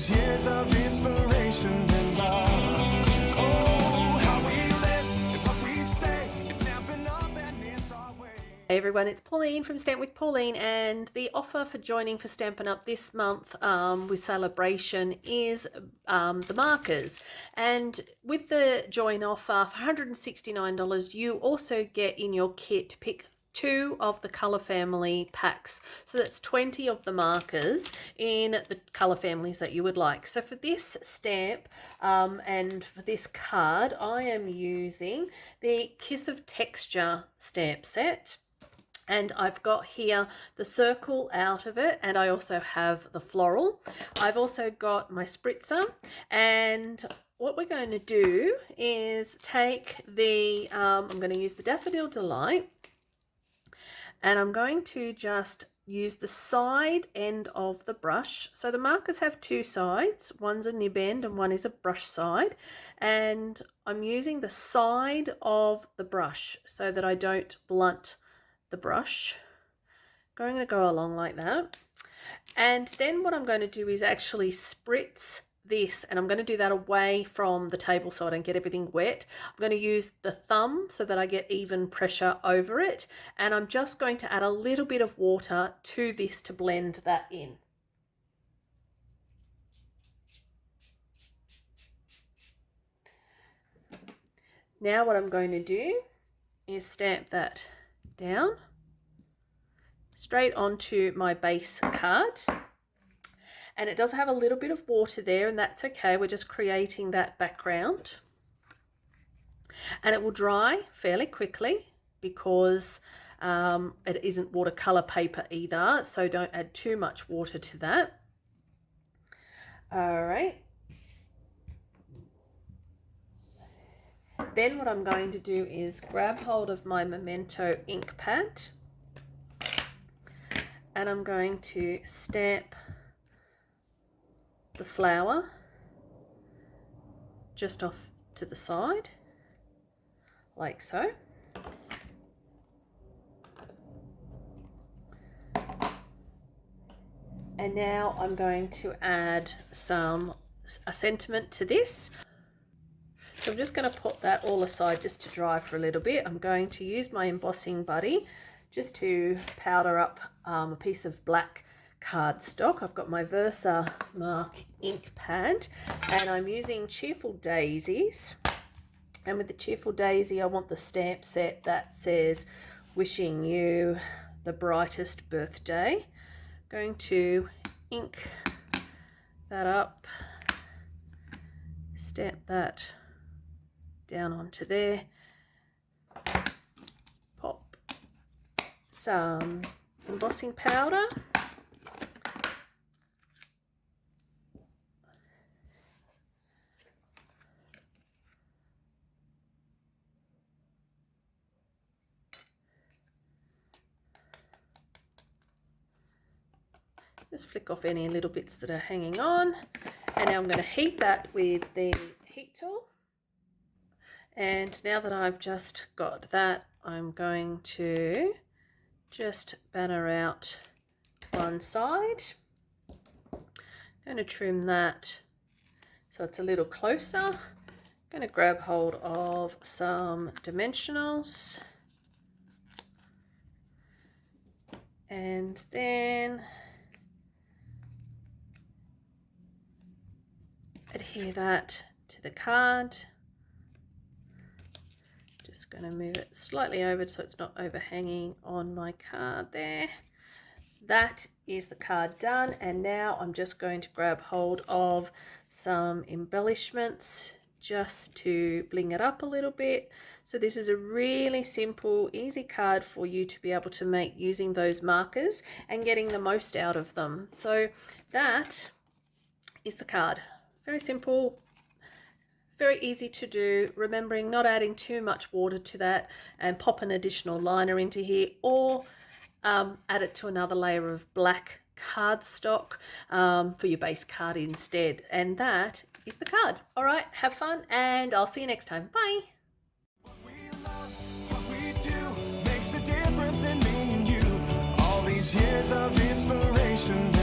these years of inspiration and love. Oh, how we live and what we say, it's Stampin' Up and it's our way. Hey everyone, it's Pauline from Stamp with Pauline, and the offer for joining for Stampin' Up this month with Celebration is the markers. And with the join offer for $169, you also get in your kit to pick 2 of the colour family packs. So that's 20 of the markers in the colour families that you would like. So for this stamp and for this card, I am using the Kiss of Texture stamp set. And I've got here the circle out of it, and I also have the floral. I've also got my spritzer, and what we're going to do is take the, I'm going to use the Daffodil Delight, and I'm going to just use the side end of the brush. So the markers have 2 sides, one's a nib end and one is a brush side, and I'm using the side of the brush so that I don't blunt the brush. Going to go along like that, and then what I'm going to do is actually spritz this, and I'm going to do that away from the table so I don't get everything wet. I'm going to use the thumb so that I get even pressure over it, and I'm just going to add a little bit of water to this to blend that in. Now what I'm going to do is stamp that down straight onto my base card, and it does have a little bit of water there, and that's okay. We're just creating that background, and it will dry fairly quickly because it isn't watercolor paper either, so don't add too much water to that. All right, then what I'm going to do is grab hold of my Memento ink pad, and I'm going to stamp the flower just off to the side, like so. And now I'm going to add a sentiment to this. So I'm just going to put that all aside just to dry for a little bit. I'm going to use my embossing buddy just to powder up a piece of black cardstock. I've got my Versamark ink pad, and I'm using Cheerful Daisies. And with the Cheerful Daisy, I want the stamp set that says, "Wishing you the brightest birthday." Going to ink that up, stamp that down onto there, pop some embossing powder, just flick off any little bits that are hanging on, and now I'm going to heat that with the heat tool. And now that I've just got that, I'm going to just banner out one side. I'm going to trim that so it's a little closer. I'm going to grab hold of some dimensionals, and then adhere that to the card. Just going to move it slightly over so it's not overhanging on my card there. That is the card done, and now I'm just going to grab hold of some embellishments just to bling it up a little bit. So this is a really simple, easy card for you to be able to make using those markers and getting the most out of them. So that is the card. Very simple, very easy to do, remembering not adding too much water to that, and pop an additional liner into here, or add it to another layer of black cardstock for your base card instead. And that is the card. All right, have fun, and I'll see you next time. Bye. What we love, what we do makes a difference in me and you. All these years of inspiration.